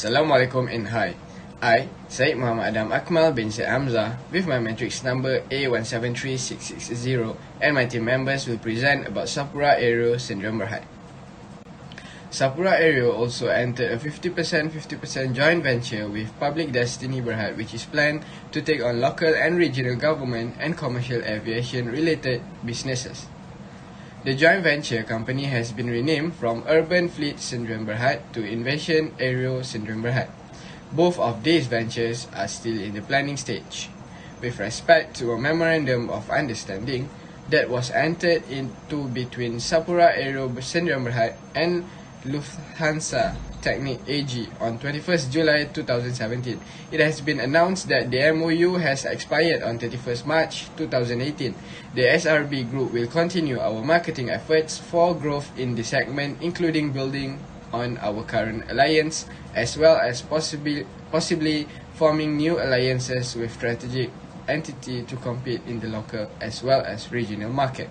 Assalamualaikum and hi. I, Syed Mohamad Akmal bin Syed Hamzah, with my matrix number A173660 and my team members will present about SAPURA AERO Syndrome Berhad. SAPURA AERO also entered a 50% joint venture with Public Destiny Berhad, which is planned to take on local and regional government and commercial aviation related businesses. The joint venture company has been renamed from Urban Fleet Syndrome Berhad to Invasion AERO Syndrome Berhad. Both of these ventures are still in the planning stage. With respect to a memorandum of understanding that was entered into between SAPURA AERO Syndrome Berhad and Lufthansa Technik AG on 21st July 2017. It has been announced that the MOU has expired on 31st March 2018. The SRB Group will continue our marketing efforts for growth in the segment, including building on our current alliance, as well as possibly forming new alliances with strategic entities to compete in the local as well as regional market.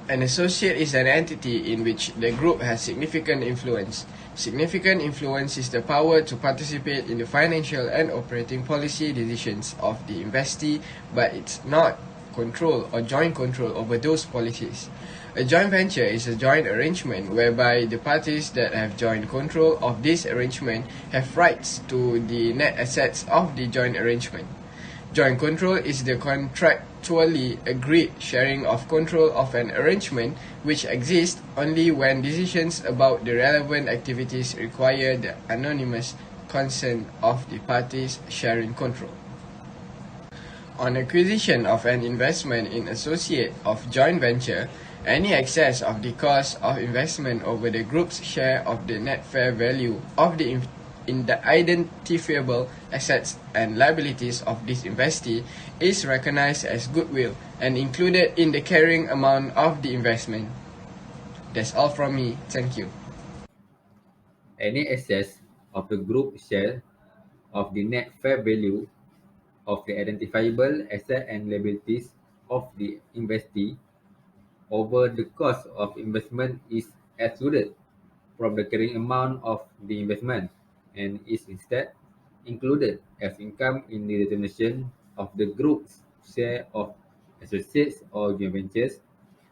An associate is an entity in which the group has significant influence. Significant influence is the power to participate in the financial and operating policy decisions of the investee, but it's not control or joint control over those policies. A joint venture is a joint arrangement whereby the parties that have joint control of this arrangement have rights to the net assets of the joint arrangement. Joint control is the contractually agreed sharing of control of an arrangement which exists only when decisions about the relevant activities require the anonymous consent of the parties sharing control. On acquisition of an investment in associate of joint venture, any excess of the cost of investment over the group's share of the net fair value of the identifiable assets and liabilities of this investee is recognized as goodwill and included in the carrying amount of the investment. That's all from me. Thank you. Any excess of the group share of the net fair value of the identifiable asset and liabilities of the investee over the cost of investment is excluded from the carrying amount of the investment and is instead included as income in the determination of the group's share of associates or joint ventures,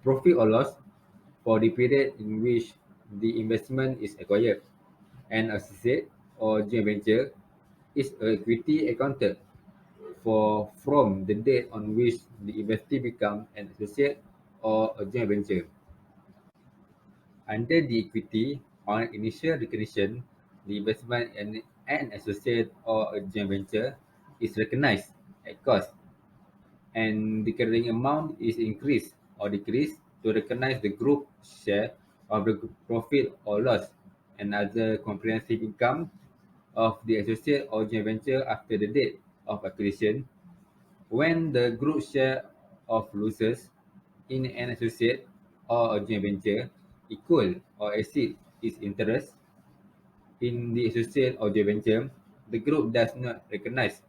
profit or loss for the period in which the investment is acquired. An associate or joint venture is equity accounted for from the date on which the investee becomes an associate or a joint venture. Under the equity, on initial recognition, the investment in an associate or a joint venture is recognized at cost, and the carrying amount is increased or decreased to recognize the group share of the profit or loss and other comprehensive income of the associate or joint venture after the date of acquisition, when the group share of losses in an associate or a joint venture equal or exceed its interest in the associate or joint venture, the group does not recognize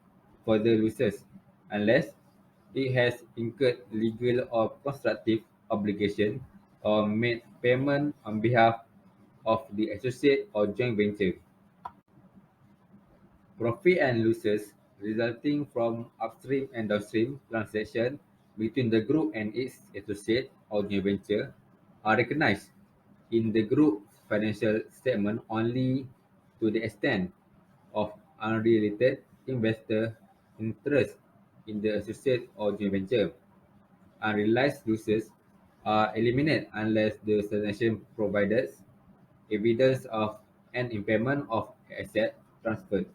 further losses unless it has incurred legal or constructive obligation or made payment on behalf of the associate or joint venture. Profit and losses resulting from upstream and downstream transactions between the group and its associate or joint venture are recognized in the group financial statement only to the extent of unrelated investor interest in the associate or joint venture. Unrealized losses are eliminated unless the transaction provides evidence of an impairment of asset transferred.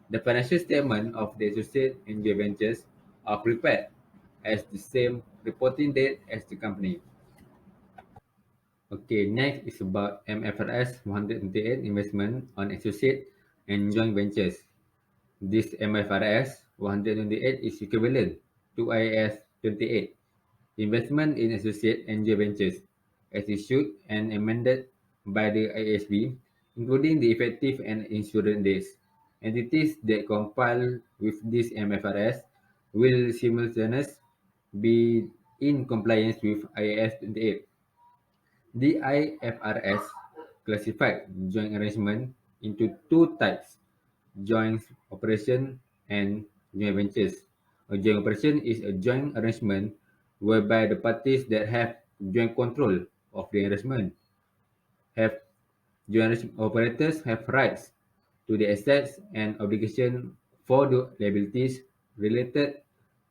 The financial statement of the associate and joint ventures are prepared as the same reporting date as the company. Okay, next is about MFRS 128 investment on associate and joint ventures. This MFRS 128 is equivalent to IAS 28, investment in associate and joint ventures, as issued and amended by the IASB, including the effective and insurance dates. Entities that compile with this MFRS will simultaneously be in compliance with IAS 28. The IFRS classified joint arrangement into two types: joint operation and joint ventures. A joint operation is a joint arrangement whereby the parties that have joint control of the arrangement have joint operators have rights to the assets and obligation for the liabilities related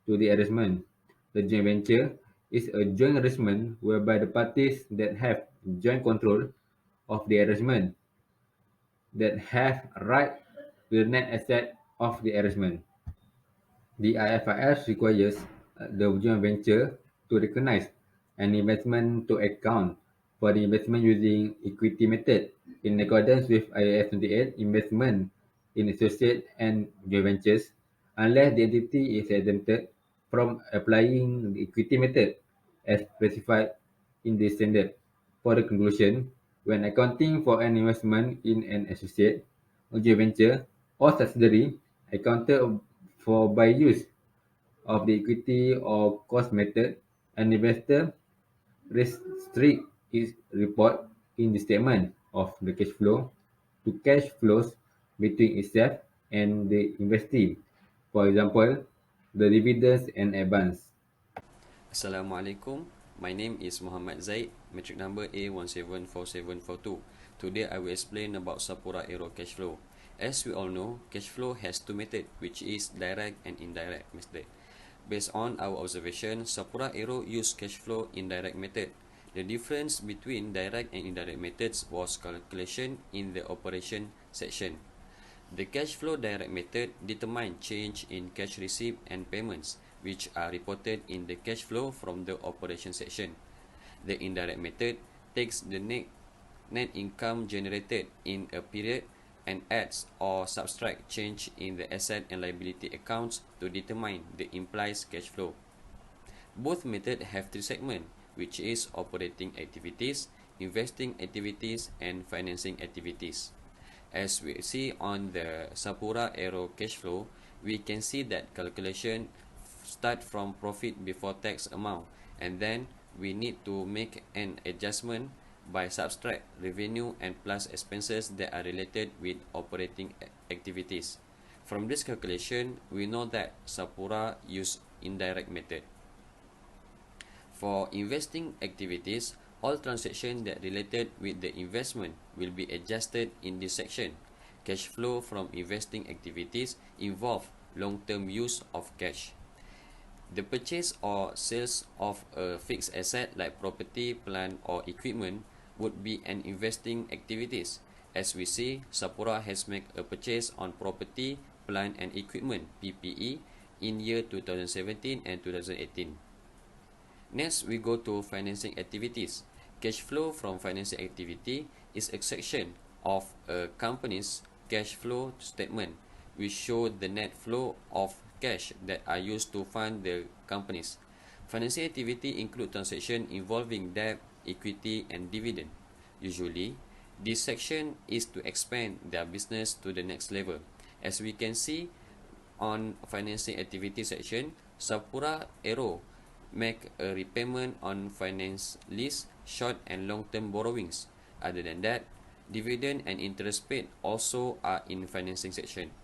to the arrangement. The joint venture is a joint arrangement whereby the parties that have joint control of the arrangement that have right to the net asset of the arrangement. The IFRS requires the joint venture to recognize an investment to account for the investment using equity method in accordance with IAS 28 investment in associate and joint ventures unless the entity is exempted from applying the equity method as specified in the standard. For the conclusion, when accounting for an investment in an associate or joint venture or subsidiary accounted for by use of the equity or cost method, an investor restrict its report in the statement of the cash flow to cash flows between itself and the investee. For example, the dividends and advance. Assalamualaikum. My name is Mohamad Zaid, metric number A174742. Today I will explain about SAPURA AERO cash flow. As we all know, cash flow has two methods, which is direct and indirect method. Based on our observation, SAPURA AERO use cash flow indirect method. The difference between direct and indirect methods was calculation in the operation section. The cash flow direct method determines change in cash receipt and payments, which are reported in the cash flow from the operation section. The indirect method takes the net income generated in a period and adds or subtract change in the asset and liability accounts to determine the implied cash flow. Both methods have three segments, which is operating activities, investing activities, and financing activities. As we see on the SAPURA AERO cash flow, we can see that calculation start from profit before tax amount, and then we need to make an adjustment by subtract revenue and plus expenses that are related with operating activities. From this calculation, we know that SAPURA use indirect method. For investing activities, all transactions that related with the investment will be adjusted in this section. Cash flow from investing activities involve long-term use of cash. The purchase or sales of a fixed asset like property, plant, or equipment would be an investing activities. As we see, SAPURA has made a purchase on property, plant, and equipment (PPE) in year 2017 and 2018. Next, we go to financing activities. Cash flow from financing activity is a section of a company's cash flow statement, which show the net flow of cash that are used to fund the companies. Financing activity include transactions involving debt, equity, and dividend. Usually, this section is to expand their business to the next level. As we can see on financing activity section, SAPURA AERO make a repayment on finance lease, short and long-term borrowings. Other than that, dividend and interest paid also are in financing section.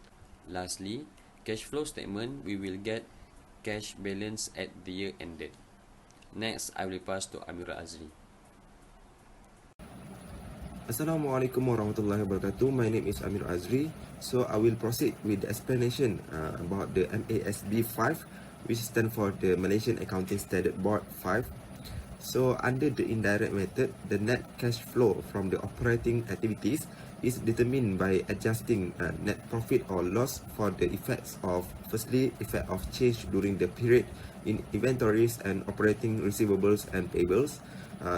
Lastly, cash flow statement, we will get cash balance at the year ended. Next, I will pass to Amirul Azri. Assalamualaikum warahmatullahi wabarakatuh. My name is Amirul Azri. So I will proceed with the explanation about the MASB 5, which stands for the Malaysian Accounting Standard Board 5. So under the indirect method, the net cash flow from the operating activities is determined by adjusting net profit or loss for the effects of, firstly, effect of change during the period in inventories and operating receivables and payables.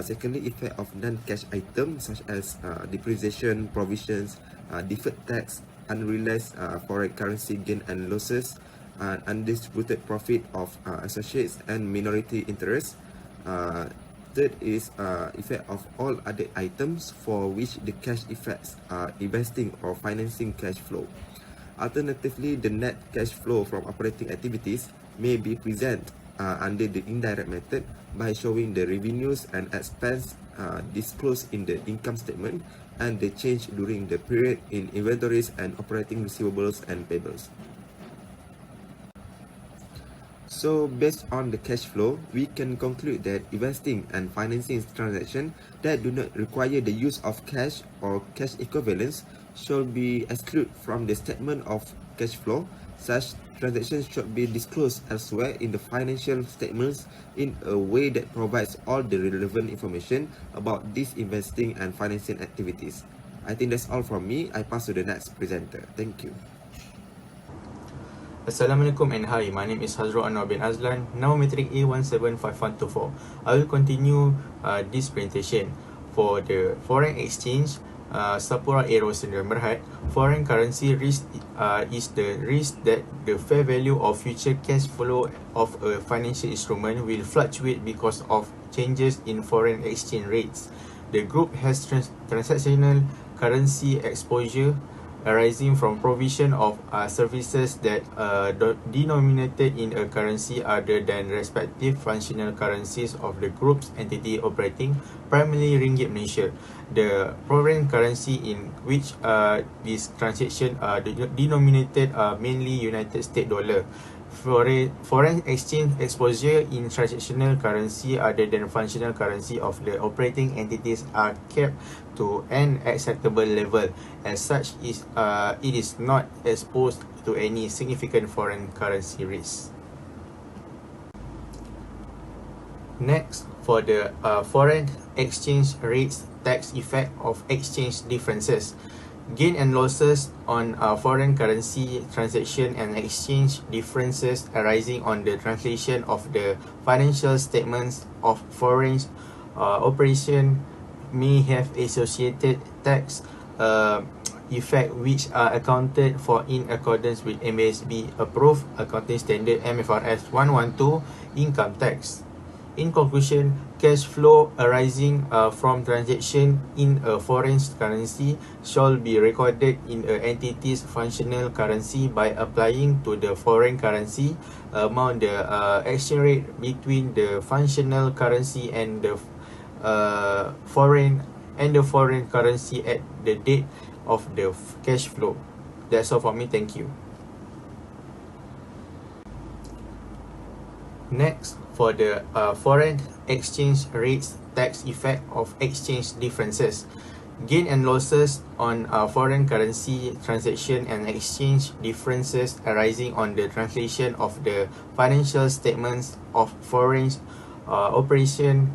Secondly, effect of non-cash items such as depreciation, provisions, deferred tax, unrealized foreign currency gain and losses, undistributed profit of associates and minority interests. Third is effect of all other items for which the cash effects are investing or financing cash flow. Alternatively, the net cash flow from operating activities may be presented under the indirect method by showing the revenues and expense disclosed in the income statement and the change during the period in inventories and operating receivables and payables. So based on the cash flow, we can conclude that investing and financing transactions that do not require the use of cash or cash equivalents should be excluded from the statement of cash flow. Such transactions should be disclosed elsewhere in the financial statements in a way that provides all the relevant information about these investing and financing activities. I think that's all from me. I pass to the next presenter. Thank you. Assalamualaikum and hi, my name is Hazrul Anuar bin Azlan, now metric A175124. I will continue this presentation for the foreign exchange. SAPURA AERO sendiri berhad. Foreign currency risk is the risk that the fair value of future cash flow of a financial instrument will fluctuate because of changes in foreign exchange rates. The group has transactional currency exposure arising from provision of services that denominated in a currency other than respective functional currencies of the group's entity operating, primarily Ringgit Malaysia. The foreign currency in which these transactions are denominated are mainly United States dollar. Foreign exchange exposure in transactional currency other than functional currency of the operating entities are kept to an acceptable level. As such, it is not exposed to any significant foreign currency risk. Next, for the foreign exchange rates tax effect of exchange differences. Gain and losses on foreign currency transaction and exchange differences arising on the translation of the financial statements of foreign operation may have associated tax effect which are accounted for in accordance with MASB approved accounting standard MFRS 112 income tax. In conclusion, cash flow arising from transaction in a foreign currency shall be recorded in an entity's functional currency by applying to the foreign currency amount the exchange rate between the functional currency and the foreign currency at the date of the cash flow. That's all for me. Thank you. Next, for the foreign exchange rates tax effect of exchange differences. Gain and losses on foreign currency transaction and exchange differences arising on the translation of the financial statements of foreign operation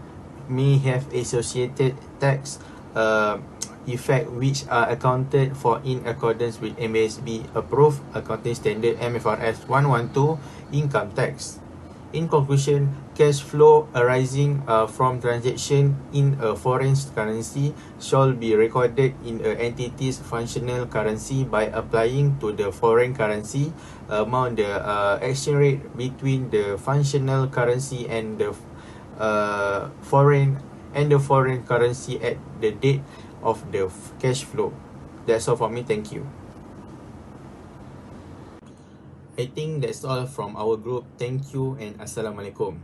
may have associated tax effect which are accounted for in accordance with MASB approved accounting standard MFRS 112 income tax. In conclusion, cash flow arising from transaction in a foreign currency shall be recorded in an entity's functional currency by applying to the foreign currency amount the exchange rate between the functional currency and the foreign currency at the date of the cash flow. That's all for me. Thank you. I think that's all from our group. Thank you and Assalamualaikum.